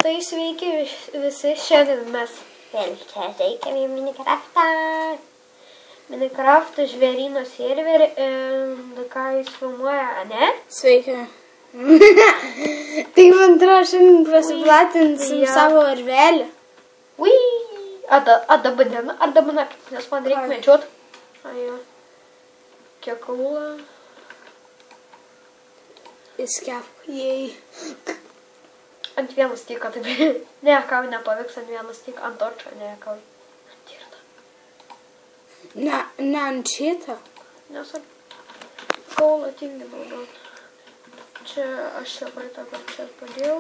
Tai sveiki visi, šiandien mes vėl čia veikiame Minecraftą. Minecraft žvėryno serverį, ką jis filmuoja, ne? Sveiki. Tai man atrodo, šiandien prasiplatinsim savo urvelį. Ui, a dabar diena, ar dabar naktis, nes man reikia medžiot. Ajo, kiek kaula. Įskep, jei. Ant vieno styko, taip. Ne, kau nepavyks ant vieno styko, ant torčio, ne, kau. Ant tirto. Ne ant šito. Nes kaulą tingi naudot. Čia aš čia praeitą kartą čia padėjau.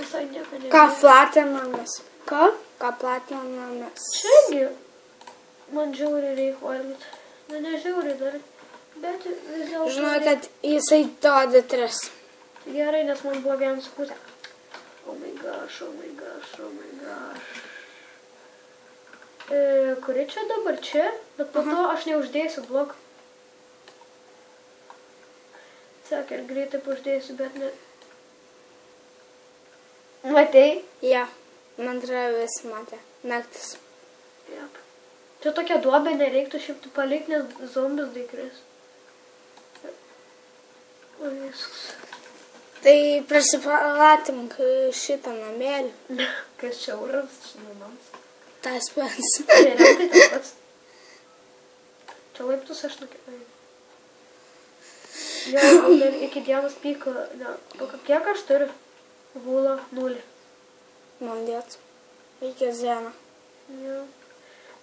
Visai nieko nebėjau. Ką platinamės? Ką? Ką platinamės? Čiagi man žiauriai reikia valgyti. Na, nežiauriai dar. Bet vis dėlto... Žinau, kad jisai duoda 3. Gerai, nes man buvo 1,5. Oh my gosh, oh my gosh, oh my gosh. Kuri čia dabar čia? Bet po to aš neuždėsiu blok. Sakė, ir greitai uždėsiu, bet ne... Matei? Ja, man atrodo visi matė. Naktis. Jep. Čia tokia duobė nereiktų šiaip tu palikti, nes zombis daikris. O viskas. Tai prasiplatink šitą namėlį. Kas čia uras, namams. Tas pats. Geriau, tai tas pats. Čia laiptus aš nukėpėjau. Jo, dar iki dienos pyko. Kiek aš turiu? Vūlo 0. Mandėt. Iki dieną. Jo.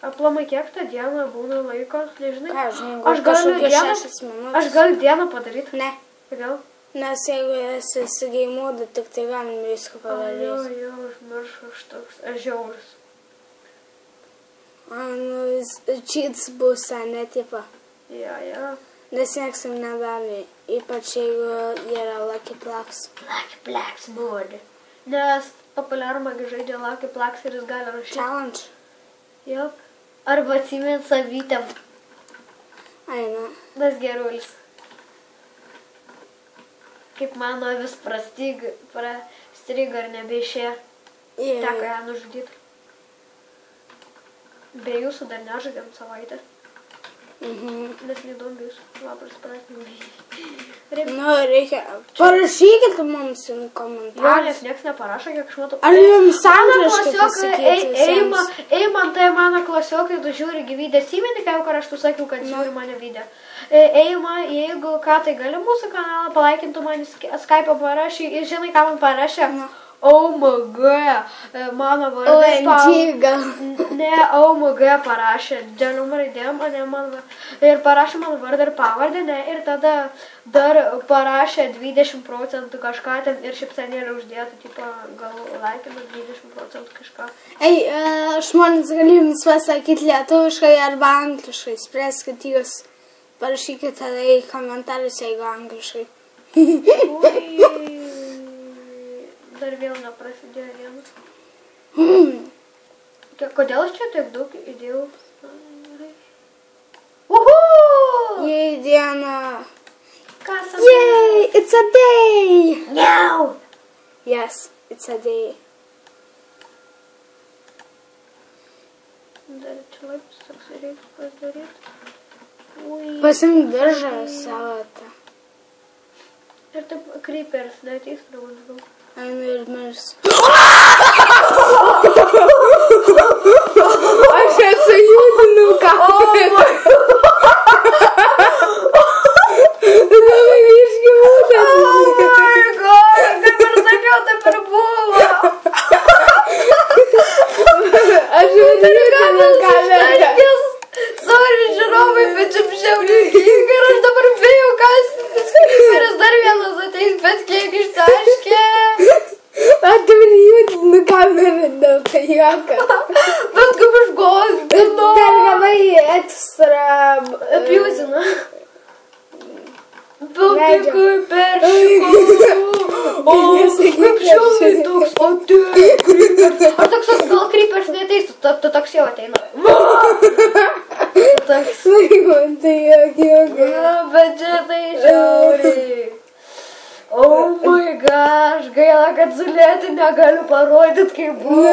Aplamai kiek tą dieną būna laiko, nežinai? Ką, žinai, aš galiu dieną padaryti. Ne. Kodėl? Nes jeigu esi įsigeimuoda, tik tai galim viską padaryti. Jo, užmiršau aš toks, aš žiaurus. Cheats bus, ne, tipa. Jo. Nes nieks jam nedavė, ypač jeigu yra Lucky Plugs. Lucky Plugs mod. Nes populiarumą žaidžia Lucky Plugs ir jis gali rašyti. Challenge. Jop. Arba atsimint savytėm. Aina. Nes gerulis. Kaip mano vis prastrigo ir nebeišėjo. Teko ją nužudyti. Be jūsų dar nežaidėm savaitę. Nes neįdomu jūsų. Labas pratimai. Nu, reikia. Parašykit mums komentarus. Jo, nes nieks neparašo, kiek aš matau. Ar jums angliškai pasakyti visiems? Eimantai mano klasiokai, tu žiūri gyvydę. Simeni, kai jau aš tu sakiau, kad žiūri mane video. Eima, jeigu ką tai gali mūsų kanalą, palaikintų man Skype'ą parašy. Ir žinai, ką man parašė? OMG, mano vardas. OMG gal. Ne, OMG parašė. Dėlium raidėm, o ne man. Ir parašė man vardą ir pavardę, ne. Ir tada dar parašė 20% kažką ten ir šipsenėlį uždėtų, tipo, gal laikinu 20% kažką. Ei, žmonės gali jums pasakyti lietuviškai arba angliškai. Spręskit jūs. Parašykit tada į komentarus, jeigu angliškai. Ui, dar vėl neprasidėjo vienas. Kodėl aš čia tiek daug įdėjau? Uhu! Jei diena. Yay, it's a day! No! Yes, it's a day. Dar čia laipus toks reikia pasidaryti. Pasimk diržą savo tą. Ir taip creeperis neateis prie manęs daug. Einu ir mirs. Aš atsijudinu kamerą. Labai vyški būtent. Oh my god, kaip ir sakiau, taip ir buvo. Aš atsijudinu kamerą. Sorry, žiūrovai, bet čia žiauriai ir aš dabar bijau, kas creeperis dar vienas ateis, bet kiek ištaškė. Aš dabar judinu kamerą dėl tai juoką. Bet kaip aš gąsdinu. Dar gavai ekstra Apiūsina. Bet kaip peršikau. O, kaip šiauriai toks, o tai creeperis. Ar toks, gal creeperis neateis, tu toks jau ateina. Toks. Man tai juokai. Bet čia tai žiauriai. Oh my gosh, gaila, kad sulėti negaliu parodyti, kaip buvo.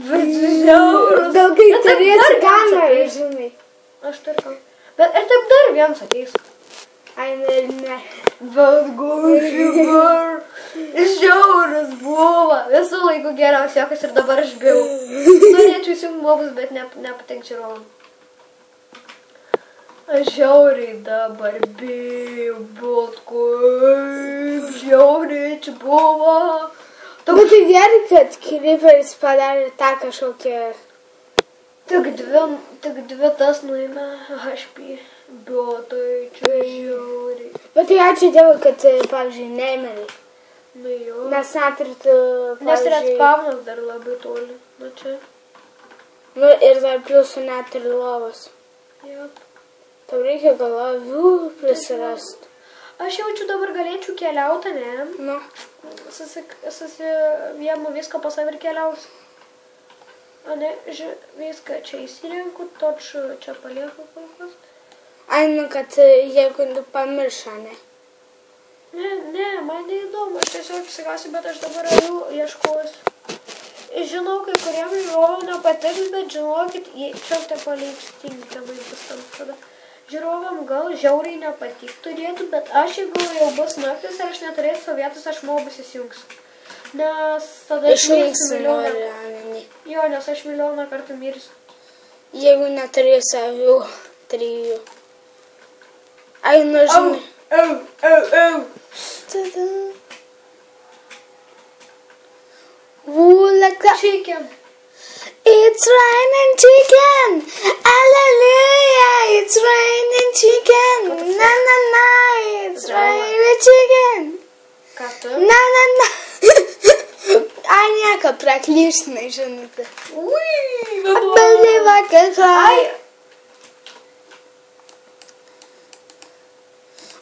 Bet žiaurus. Gal kai turėsi kamerą, žinai. Aš turiu. Bet ir taip dar vienas ateis. Ai, ne. Bet gušivar. Žiaurus buvo. Visų laikų geriausias jokas ir dabar aš bijau. Norėčiau įsijungti mobus, bet nepatinka žiūrovam. Aš žiauriai dabar bijau, bet kaip žiauriai čia buvo. Bet tai gerai, kad Creeperis padarė tą kažkokią... Tik dvi tas nuėmė HP. Bet tai čia žiauriai. Bet tai ačiū Dievui, kad, pavyzdžiui, neįmėliai. Nu jo. Nes net ir tu, pavyzdžiui... Nes respawnas dar labai toli. Nu čia. Nu ir dar pliusų net ir lovas. Jop. Tau reikia gal avių prisirasti. Aš jaučiu dabar galėčiau keliauti, ne? Nu. Susiviemu viską pas save ir keliaus. O ne, viską čia įsirenku, točiu čia palieku kol kas. Ai, nu, kad jeigu tu pamirša, ne? Ne, man neįdomu, aš tiesiog įsigasiu, bet aš dabar avių ieškosiu. Žinau, kai kuriem žiūrovam nepatiks, bet žinokit, čia te paliks tinkamai bus tam tada. Žiūrovam gal žiauriai nepatik turėtų, bet aš jeigu jau bus naktis ir aš neturėsiu vietos, aš mobus įsijungsiu. Nes tada aš mirsiu milijoną. Jo, nes aš milijoną kartų mirsiu. Jeigu neturėsiu avių, 3. Ai, nu, žinai. Tada. Like that. Chicken. It's raining chicken. Hallelujah. It's raining chicken. Na na na. It's raining chicken. Ką tu? Na na na. Ai, nieko, praklyšnai, žinote. Ui, Believe I can fly.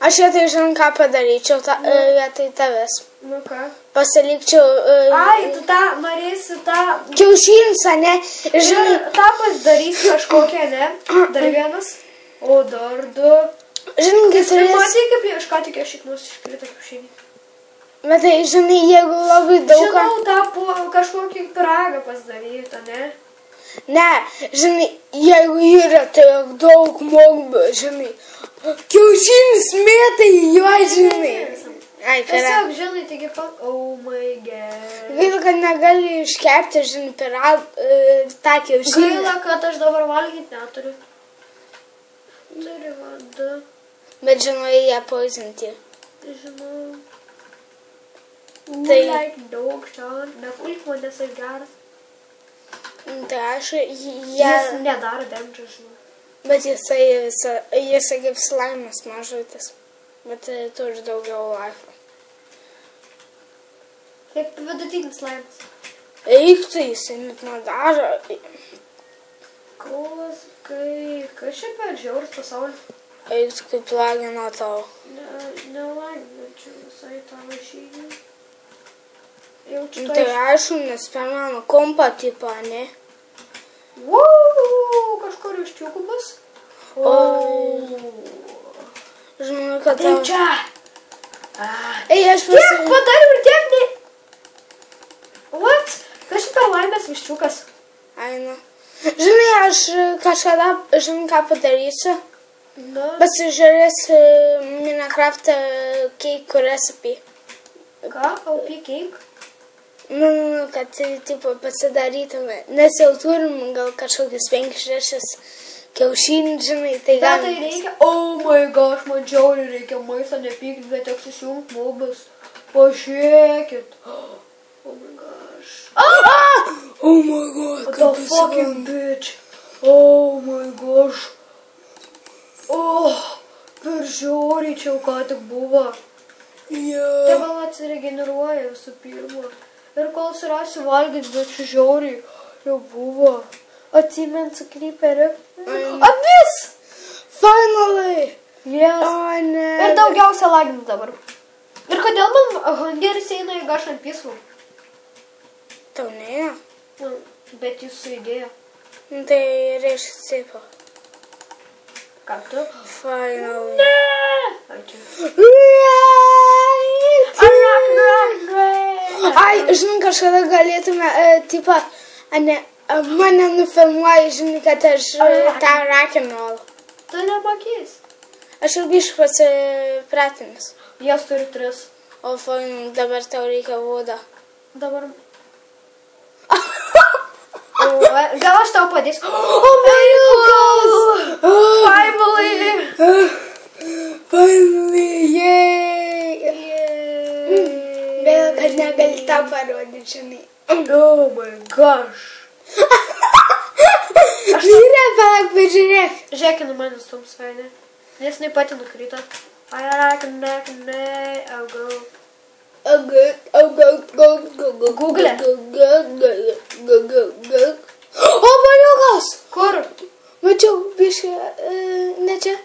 Aš vietoj žinau, ką padaryčiau vietoj tavęs. Nu ką? Pasilikčiau... Ai, tu tą norėsi tą... Kiaušinius, ne? Žinai... tą pasidarysi kažkokią, ne? Dar vienas. O dar 2. Žinai, kai turės... Matai, kaip iš ką tik šiknus iškrito kiaušinį. Bet tai, žinai, jeigu labai daug... Žinau, tą kažkokį pyragą pasidaryti, ne? Ne, žinai, jeigu yra tiek daug mogbų, žinai, kiaušinis mėtai jo, žinai. Ai, tiesiog, žinai, taigi oh my god. Gaila, kad negali iškepti, žinai, tą kiaušinį. Gaila, kad aš dabar valgyti neturiu. Turi vada. Bet, žinai, jie poizinti. Žinau. Tai... Like daug šiandien, nepulk manęs aš geras. Tai aš, Jis nedaro damage, žinau. Bet jisai kaip slaimas mažutis. Bet turi daugiau laifo. Kaip vidutinis slaimas. Eik tai, jisai net nedaro. Kas šiaip per žiaurus pasaulis? Eik kaip lagina tau. Nelaginačiau visai tavo išėjimą. Tai aišku, nes per mano kompą tipą, ne? Wow, kažkur iš čiūkų bus. Žinau, kad tau... Tai čia. Ei, aš tiek padariau ir tiek ne... What? Kas per laimės viščiukas? Ai, nu. Žinai, aš kažkada, žinai, ką padarysiu. Pasižiūrėsiu Minecraft cake recipe. Ką? OP cake? Nu, kad tipo pasidarytume. Nes jau turim gal kažkokius 5-6 kiaušinį, žinai, tai gal... Bet tai reikia... Oh my gosh, man džiauriai reikia maisto, nepykit, bet teks įsijungt mobus. Pažiūrėkit. Oh my gosh. Oh my god, the fucking bitch. Oh my gosh. Per žiauriai čia jau ką tik buvo. Tai gal atsiregeneruoja visų pirma. Ir kol surasiu valgyti, bet čia žiauriai jau buvo. Atsimensiu Creeperį. Avis! Finally! Yes. O, ne. Ir daugiausia lagina dabar. Ir kodėl man Hungeris eina į Gash and Peaceful? Tau ne? Bet jūs su idėja. Tai reiškia cipo. Ką tu? Finally. Ne! Ačiū. Right! Ai, žinai, kažkada galėtume, tipo, mane nufilmuoji, žinai, kad aš tą rock'n'roll. Tu nemokys. Aš jau biškai pasipratinis. Jas turi 3. O, fain, dabar tau reikia vodo. Dabar... Gal aš tau padėsiu. O, mariukas! Finally! Finally, yay! Vėl, kad negali tau parodyti, žinai. Oh my gosh. Vyre, palauk, pažiūrėk. Žiūrėk, nu mane stums, ne? Nes jinai pati nukrito. Google. O, mariukas! Kur? Mačiau, biškai, ne čia,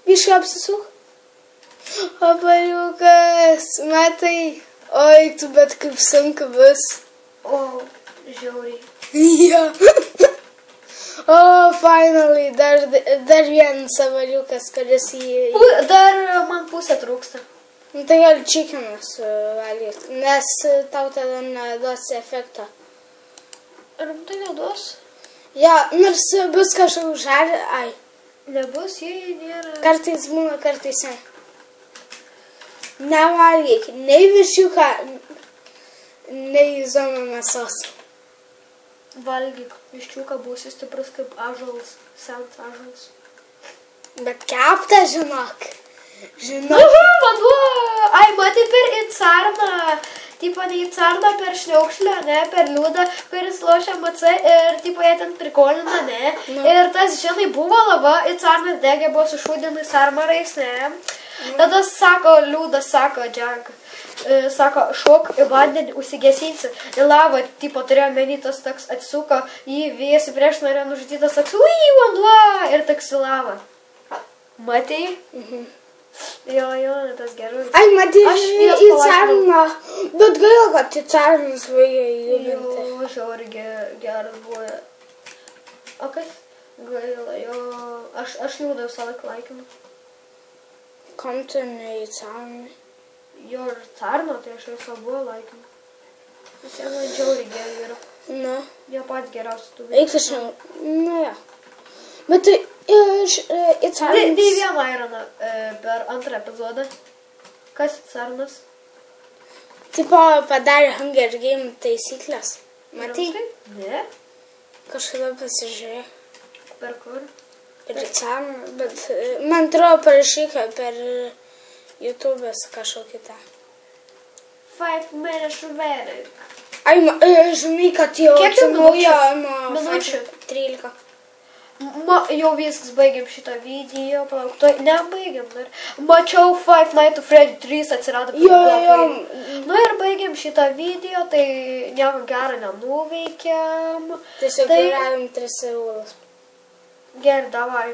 biškai apsisuk. O, mariukas, matai. Oi, tu bet kaip sunku bus. O, žiauriai. Jo. O, finally, dar vienas savaliukas, kuris jį... Dar man pusę trūksta. Tai gal čikenas valgyti, nes tau tada neduos efekto. Ar tai neduos? Ja, nors bus kažkaip žarė, ai. Nebus, jei nėra... Kartais būna, kartais ne. Nevalgyk, nei višiuką, nei zoną mėsos. Valgyk, viščiuką būsi stiprus kaip ąžuolas, senas ąžuolas. Bet kepta, žinok. Nu, vanduo! Ai, matai per į carną. Tipo, ne į carną per šliaukšlę, ne, per liūdą, kuris lošia MC ir, tipo, jie ten prikolina, ne. Ir tas, žinai, buvo lava, į carną degė, buvo sušūdinai sarmarais, ne. Tada sako, liūdas sako, Jack, sako, šok į vandenį, užsigesinsi. Į lavą, tipo, turėjo menį, tas toks atsuko, jį vėsi prieš norėjo nužudytas, toks, ui, vanduo, ir toks į lavą. Matei? Jo, tas gerai. Ai, matai, į carną, bet gaila, kad į carnas vaikai judinti. Jo, žiauri geras buvo. O kas? Gaila, jo, aš liūdą visą laiką laikinu. Kam tu ne į carną? Jo, ir carno, tai aš visą buvo laikinu. Nes jie man žiauri geri yra. Na. Jie pats geriausi tų Eik aš jau, na ja. Bet tai į carnas... Tai vieną Ironą per antrą epizodą. Kas carnas? Tipo, padarė Hunger Game taisyklės. Matai? Ne. Kažkada pasižiūrė. Per kur? Per carną, bet man atrodo parašyka per YouTube'as kažkokį tą. 5 minutes remaining. Ai, žinai, kad jau atsinaujo nuo 13. Jau viskas, baigiam šitą video, palauk, to nebaigiam dar. Mačiau Five Nights at Freddy's 3 atsirado. Jo. Nu ir baigiam šitą video, tai nieko gero nenuveikiam. Tiesiog galim 3 eurus. Gerai, davai.